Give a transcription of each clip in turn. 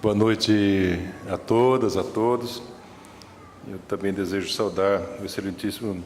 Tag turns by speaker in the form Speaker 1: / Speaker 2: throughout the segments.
Speaker 1: Boa noite a todas, a todos. Eu também desejo saudar o excelentíssimo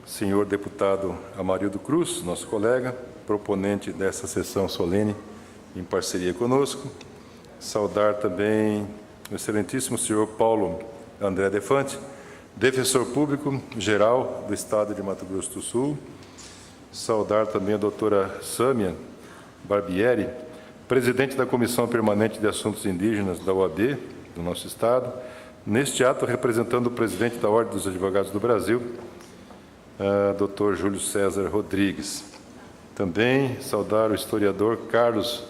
Speaker 1: senhor deputado Amarildo Cruz, nosso colega, proponente dessa sessão solene em parceria conosco. Saudar também o excelentíssimo senhor Paulo André Defante, defensor público geral do Estado de Mato Grosso do Sul. Saudar também a doutora Sâmia Barbieri, presidente da Comissão Permanente de Assuntos Indígenas da OAB, do nosso Estado, neste ato representando o presidente da Ordem dos Advogados do Brasil, Dr. Júlio César Rodrigues. Também saudar o historiador Carlos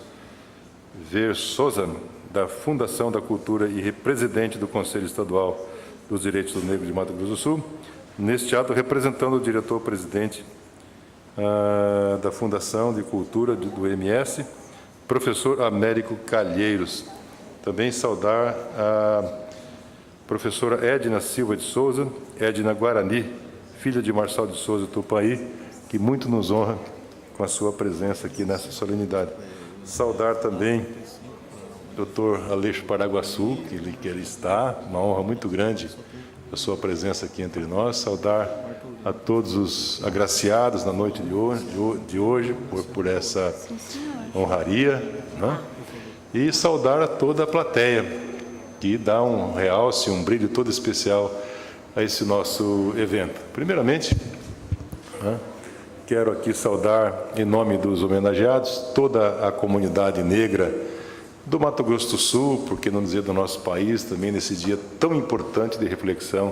Speaker 1: Ver Souza, da Fundação da Cultura e presidente do Conselho Estadual dos Direitos do Negro de Mato Grosso do Sul, neste ato representando o diretor-presidente da Fundação de Cultura do MS, professor Américo Calheiros. Também saudar a professora Edna Silva de Souza, Edna Guarani, filha de Marçal de Souza Tupaí, que muito nos honra com a sua presença aqui nessa solenidade. Saudar também o Dr. Aleixo Paraguaçu, que ele está, uma honra muito grande a sua presença aqui entre nós. Saudar a todos os agraciados na noite de hoje por essa honraria, né? E saudar a toda a plateia, que dá um realce, um brilho todo especial a esse nosso evento. Primeiramente, né, quero aqui saudar, em nome dos homenageados, toda a comunidade negra do Mato Grosso do Sul, por que não dizer do nosso país, também nesse dia tão importante de reflexão,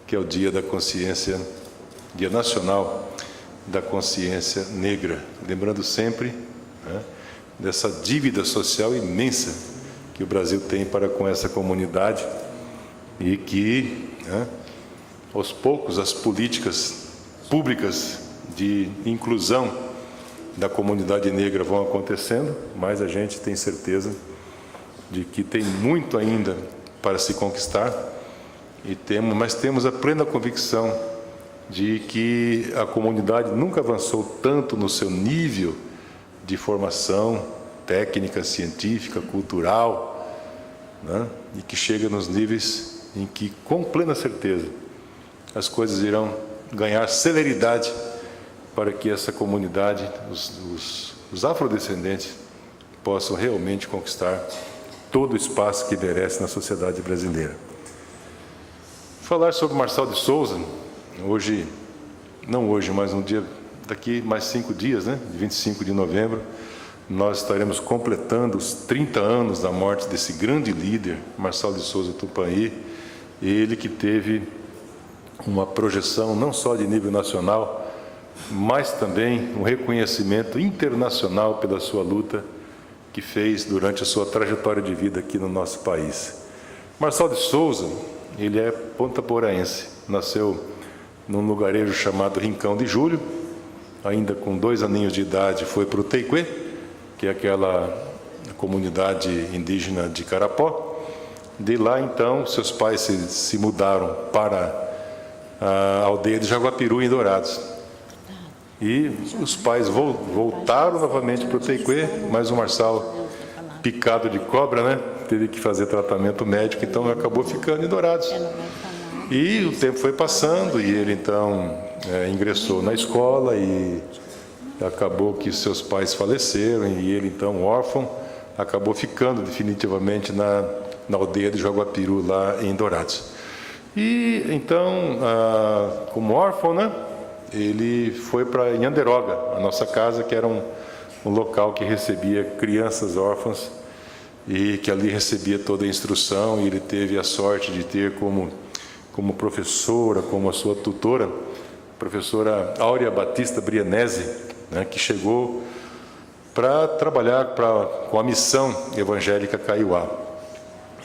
Speaker 1: que é o Dia da Consciência, Dia Nacional da Consciência Negra. Lembrando sempre, né, dessa dívida social imensa que o Brasil tem para com essa comunidade e que, né, aos poucos, as políticas públicas de inclusão da comunidade negra vão acontecendo, mas a gente tem certeza de que tem muito ainda para se conquistar, mas temos a plena convicção de que a comunidade nunca avançou tanto no seu nível de formação técnica, científica, cultural, né? E que chega nos níveis em que, com plena certeza, as coisas irão ganhar celeridade para que essa comunidade, os afrodescendentes, possam realmente conquistar todo o espaço que merece na sociedade brasileira. Falar sobre Marçal de Souza, não hoje, mas daqui mais 5 dias, né, 25 de novembro, nós estaremos completando os 30 anos da morte desse grande líder, Marçal de Souza Tupaí, ele que teve uma projeção não só de nível nacional, mas também um reconhecimento internacional pela sua luta que fez durante a sua trajetória de vida aqui no nosso país. Marçal de Souza, ele é pontaporaense, nasceu num lugarejo chamado Rincão de Julho, ainda com 2 aninhos de idade foi para o Teiquê, que é aquela comunidade indígena de Carapó. De lá, então, seus pais se mudaram para a aldeia de Jaguapiru, em Dourados. E os pais voltaram novamente para o Teiquê, mas o Marçal, picado de cobra, né, teve que fazer tratamento médico, então acabou ficando em Dourados. E o tempo foi passando e ele, então, ingressou na escola e acabou que seus pais faleceram e ele, então, órfão, acabou ficando definitivamente na aldeia de Jaguapiru, lá em Dourados. E, então, como órfão, né, ele foi para Nhanderoga, a nossa casa, que era um local que recebia crianças órfãs e que ali recebia toda a instrução, e ele teve a sorte de ter como professora, como a sua tutora, a professora Áurea Batista Brianese, né, que chegou para trabalhar com a missão evangélica Kaiowá.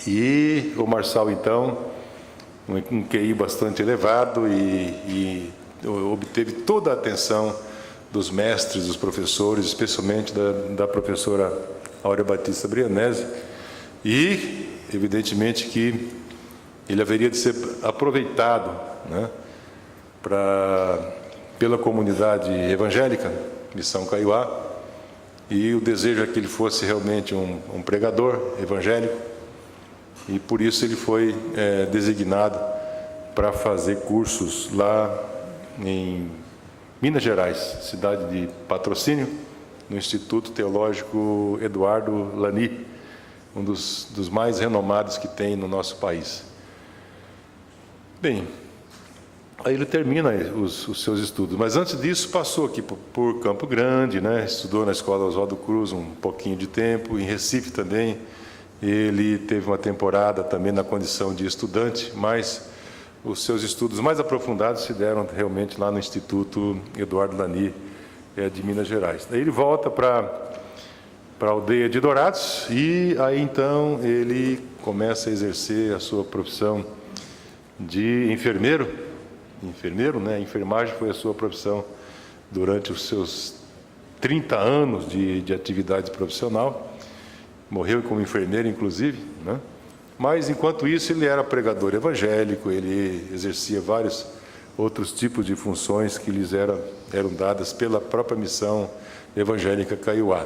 Speaker 1: E o Marçal, então, um QI bastante elevado e obteve toda a atenção dos mestres, dos professores, especialmente da professora Áurea Batista Brianese, e, evidentemente, que ele haveria de ser aproveitado, né, pela comunidade evangélica, Missão Kaiowá, e o desejo é que ele fosse realmente um pregador evangélico, e por isso ele foi designado para fazer cursos lá em Minas Gerais, cidade de Patrocínio, no Instituto Teológico Eduardo Lani, um dos mais renomados que tem no nosso país. Bem, aí ele termina os seus estudos, mas antes disso passou aqui por Campo Grande, né? Estudou na Escola Oswaldo Cruz um pouquinho de tempo, em Recife também. Ele teve uma temporada também na condição de estudante, mas os seus estudos mais aprofundados se deram realmente lá no Instituto Eduardo Lani, de Minas Gerais. Daí ele volta para a aldeia de Dourados, e aí então ele começa a exercer a sua profissão de enfermeiro, né? A enfermagem foi a sua profissão durante os seus 30 anos de atividade profissional. Morreu como enfermeiro, inclusive, né? Mas, enquanto isso, ele era pregador evangélico, ele exercia vários outros tipos de funções que lhes eram dadas pela própria missão evangélica Kaiowá.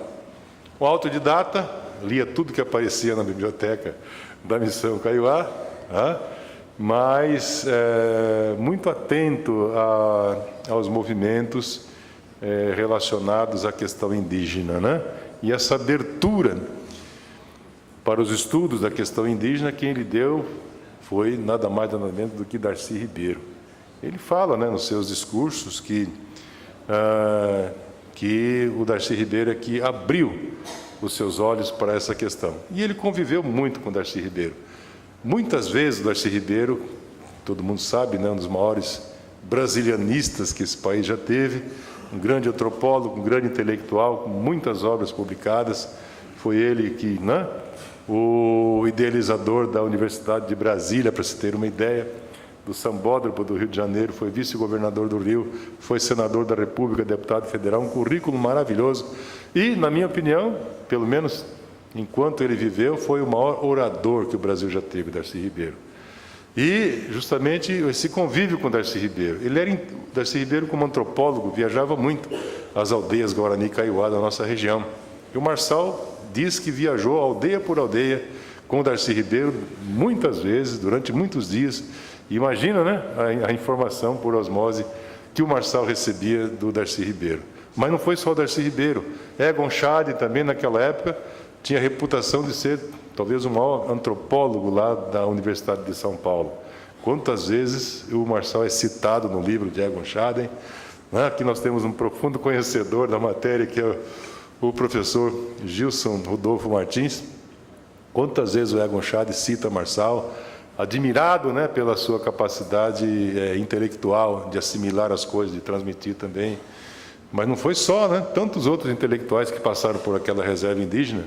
Speaker 1: O autodidata, lia tudo que aparecia na biblioteca da missão Kaiowá, né? Mas muito atento aos movimentos relacionados à questão indígena, né? E essa abertura para os estudos da questão indígena, quem lhe deu foi nada mais nada menos do que Darcy Ribeiro. Ele fala, né, nos seus discursos que o Darcy Ribeiro é que abriu os seus olhos para essa questão. E ele conviveu muito com Darcy Ribeiro. Muitas vezes o Darcy Ribeiro, todo mundo sabe, né, um dos maiores brasilianistas que esse país já teve, um grande antropólogo, um grande intelectual, com muitas obras publicadas. Foi ele que, né, o idealizador da Universidade de Brasília, para se ter uma ideia, do Sambódromo do Rio de Janeiro, foi vice-governador do Rio, foi senador da República, deputado federal, um currículo maravilhoso. E, na minha opinião, pelo menos enquanto ele viveu, foi o maior orador que o Brasil já teve, Darcy Ribeiro. E, justamente, esse convívio com Darcy Ribeiro. Darcy Ribeiro, como antropólogo, viajava muito às aldeias Guarani e Kaiowá da nossa região. E o Marçal diz que viajou aldeia por aldeia com o Darcy Ribeiro muitas vezes, durante muitos dias. Imagina, né, a informação por osmose que o Marçal recebia do Darcy Ribeiro. Mas não foi só o Darcy Ribeiro. Egon Schadt também, naquela época, tinha a reputação de ser talvez o maior antropólogo lá da Universidade de São Paulo. Quantas vezes o Marçal é citado no livro de Egon Schadt, né? Aqui nós temos um profundo conhecedor da matéria, que é o professor Gilson Rodolfo Martins. Quantas vezes o Egon Schadt cita Marçal, admirado, né, pela sua capacidade intelectual de assimilar as coisas, de transmitir também. Mas não foi só, né? Tantos outros intelectuais que passaram por aquela reserva indígena.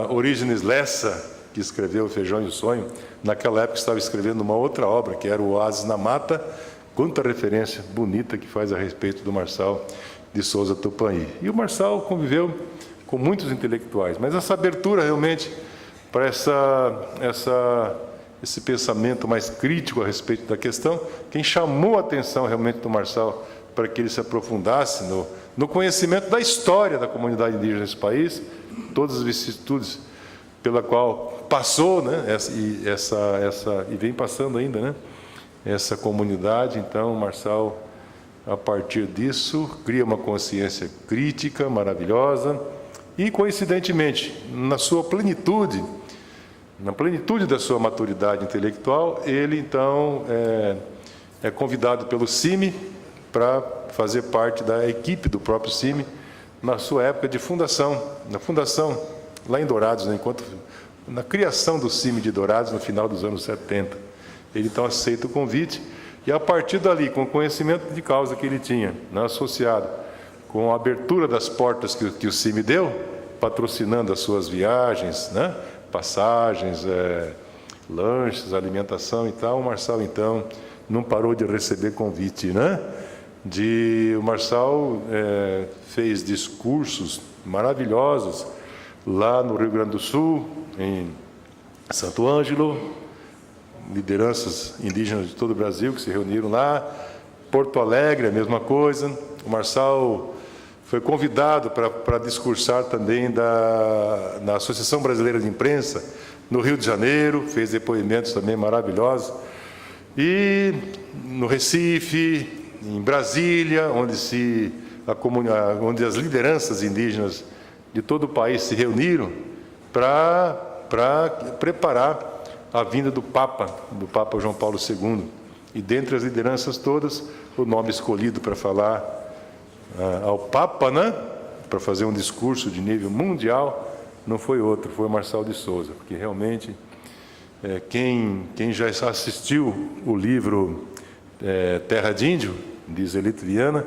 Speaker 1: Orígenes Lessa, que escreveu O Feijão e o Sonho, naquela época estava escrevendo uma outra obra, que era O Oásis na Mata. Quanta referência bonita que faz a respeito do Marçal de Souza Tupãí. E o Marçal conviveu com muitos intelectuais, mas essa abertura realmente para esse pensamento mais crítico a respeito da questão, quem chamou a atenção realmente do Marçal para que ele se aprofundasse no conhecimento da história da comunidade indígena nesse país, todas as vicissitudes pela qual passou, né, e vem passando ainda, né, essa comunidade. Então, o Marçal, a partir disso, cria uma consciência crítica maravilhosa e, coincidentemente, na sua plenitude, na plenitude da sua maturidade intelectual, ele, então, é convidado pelo CIMI para fazer parte da equipe do próprio CIMI na sua época de fundação, na fundação lá em Dourados, né, na criação do CIMI de Dourados, no final dos anos 70. Ele, então, aceita o convite e, a partir dali, com o conhecimento de causa que ele tinha, né, associado com a abertura das portas que o CIMI deu, patrocinando as suas viagens, né, passagens, lanches, alimentação e tal, o Marçal, então, não parou de receber convite, né? O Marçal fez discursos maravilhosos lá no Rio Grande do Sul, em Santo Ângelo, lideranças indígenas de todo o Brasil que se reuniram lá. Porto Alegre, a mesma coisa. O Marçal foi convidado para discursar também na Associação Brasileira de Imprensa, no Rio de Janeiro, fez depoimentos também maravilhosos, e no Recife, em Brasília, onde as lideranças indígenas de todo o país se reuniram para preparar a vinda do Papa João Paulo II. E dentre as lideranças todas, o nome escolhido para falar ao Papa, né, para fazer um discurso de nível mundial, não foi outro, foi Marçal de Souza, porque realmente quem já assistiu o livro Terra de Índio, de Zelito Viana,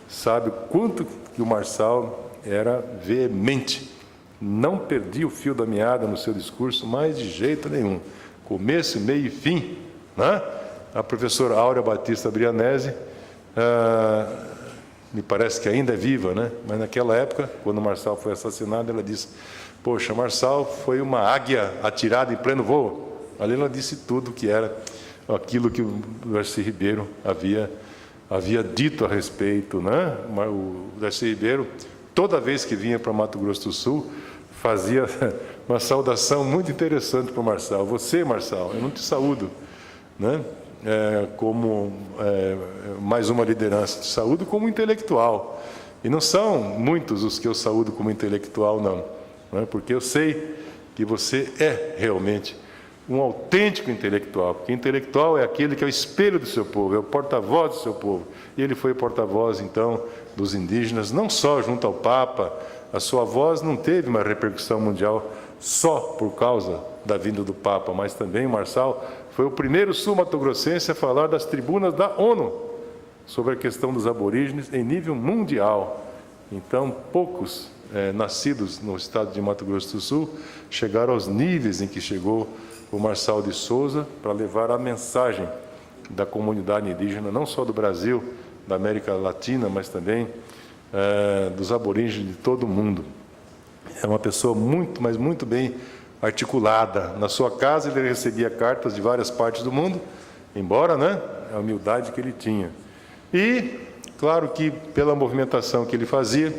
Speaker 1: sabe o quanto que o Marçal era veemente, não perdia o fio da meada no seu discurso, mas de jeito nenhum, começo, meio e fim, né? A professora Áurea Batista Brianese, me parece que ainda é viva, né? Mas naquela época, quando o Marçal foi assassinado, ela disse: poxa, Marçal foi uma águia atirada em pleno voo. Ali ela disse tudo que era aquilo que o Darcy Ribeiro havia dito a respeito, né? O Darcy Ribeiro, toda vez que vinha para Mato Grosso do Sul, fazia uma saudação muito interessante para o Marçal. Você, Marçal, eu não te saúdo, né? Como mais uma liderança, te saúdo como intelectual. E não são muitos os que eu saúdo como intelectual, não, porque eu sei que você é realmente um autêntico intelectual, porque intelectual é aquele que é o espelho do seu povo, é o porta-voz do seu povo. E ele foi porta-voz, então, dos indígenas, não só junto ao Papa. A sua voz não teve uma repercussão mundial só por causa da vinda do Papa, mas também o Marçal foi o primeiro sul-mato-grossense a falar das tribunas da ONU sobre a questão dos aborígenes em nível mundial. Então, poucos nascidos no estado de Mato Grosso do Sul chegaram aos níveis em que chegou o Marçal de Souza para levar a mensagem da comunidade indígena, não só do Brasil, da América Latina, mas também dos aborígenes de todo o mundo. É uma pessoa muito, mas muito bem articulada. Na sua casa ele recebia cartas de várias partes do mundo, embora, né, a humildade que ele tinha. E, claro que pela movimentação que ele fazia,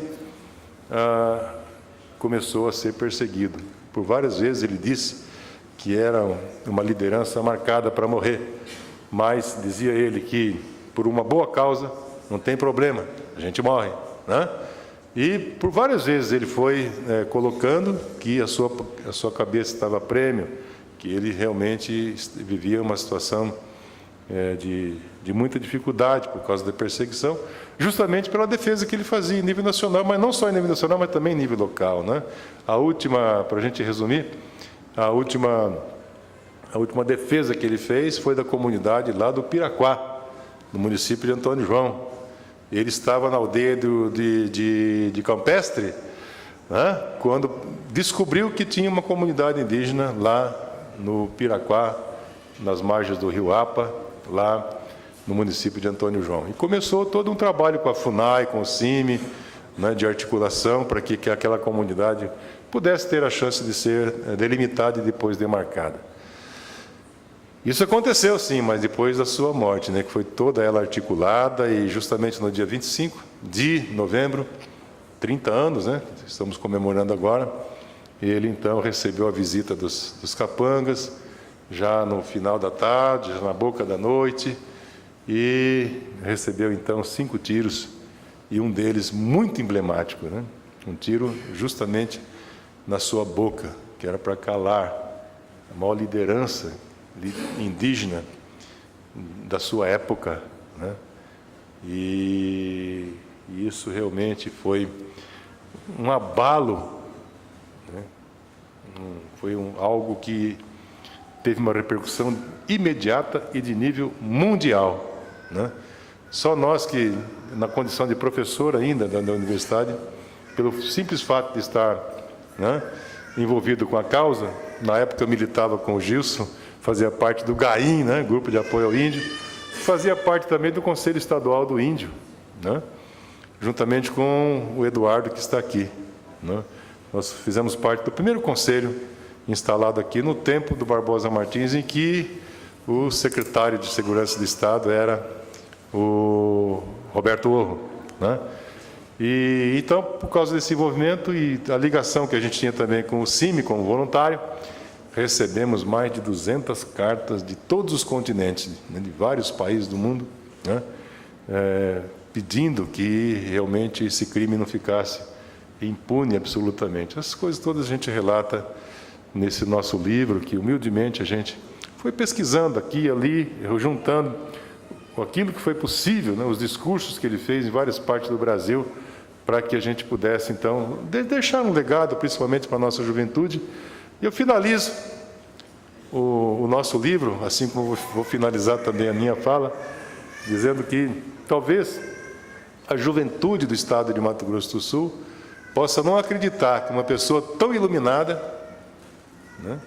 Speaker 1: começou a ser perseguido. Por várias vezes ele disse que era uma liderança marcada para morrer, mas dizia ele que por uma boa causa não tem problema, a gente morre, né? E por várias vezes ele foi colocando que a sua cabeça estava a prêmio, que ele realmente vivia uma situação de muita dificuldade por causa da perseguição, justamente pela defesa que ele fazia em nível nacional, mas não só em nível nacional, mas também em nível local, né? A última, para a gente resumir, a última defesa que ele fez foi da comunidade lá do Piraquá, no município de Antônio João. Ele estava na aldeia de Campestre, né, quando descobriu que tinha uma comunidade indígena lá no Piraquá, nas margens do rio Apa, lá no município de Antônio João. E começou todo um trabalho com a FUNAI, com o CIMI, né, de articulação para que aquela comunidade pudesse ter a chance de ser delimitada e depois demarcada. Isso aconteceu, sim, mas depois da sua morte, né, que foi toda ela articulada, e justamente no dia 25 de novembro, 30 anos, né, estamos comemorando agora, ele então recebeu a visita dos capangas, já no final da tarde, já na boca da noite, e recebeu então 5 tiros, e um deles muito emblemático, né, um tiro justamente na sua boca, que era para calar a maior liderança indígena da sua época, né? E isso realmente foi um abalo, né? Foi algo que teve uma repercussão imediata e de nível mundial, né? Só nós que, na condição de professor ainda da universidade, pelo simples fato de estar, né, envolvido com a causa, na época eu militava com o Gilson, fazia parte do GAIN, né, Grupo de Apoio ao Índio, fazia parte também do Conselho Estadual do Índio, né, juntamente com o Eduardo, que está aqui, né. Nós fizemos parte do primeiro conselho instalado aqui no tempo do Barbosa Martins, em que o secretário de Segurança do Estado era o Roberto Orro, né. E então, por causa desse envolvimento e a ligação que a gente tinha também com o CIMI, como voluntário, recebemos mais de 200 cartas de todos os continentes, né, de vários países do mundo, né, pedindo que realmente esse crime não ficasse impune absolutamente. Essas coisas todas a gente relata nesse nosso livro, que humildemente a gente foi pesquisando aqui e ali, juntando aquilo que foi possível, né, os discursos que ele fez em várias partes do Brasil, para que a gente pudesse, então, deixar um legado, principalmente para a nossa juventude. E eu finalizo o nosso livro, assim como vou finalizar também a minha fala, dizendo que talvez a juventude do estado de Mato Grosso do Sul possa não acreditar que uma pessoa tão iluminada, né,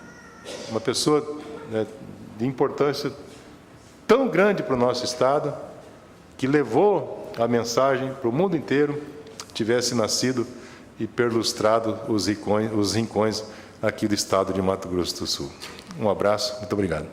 Speaker 1: uma pessoa, né, de importância tão grande para o nosso estado, que levou a mensagem para o mundo inteiro, tivesse nascido e perlustrado os rincões aqui do estado de Mato Grosso do Sul. Um abraço, muito obrigado.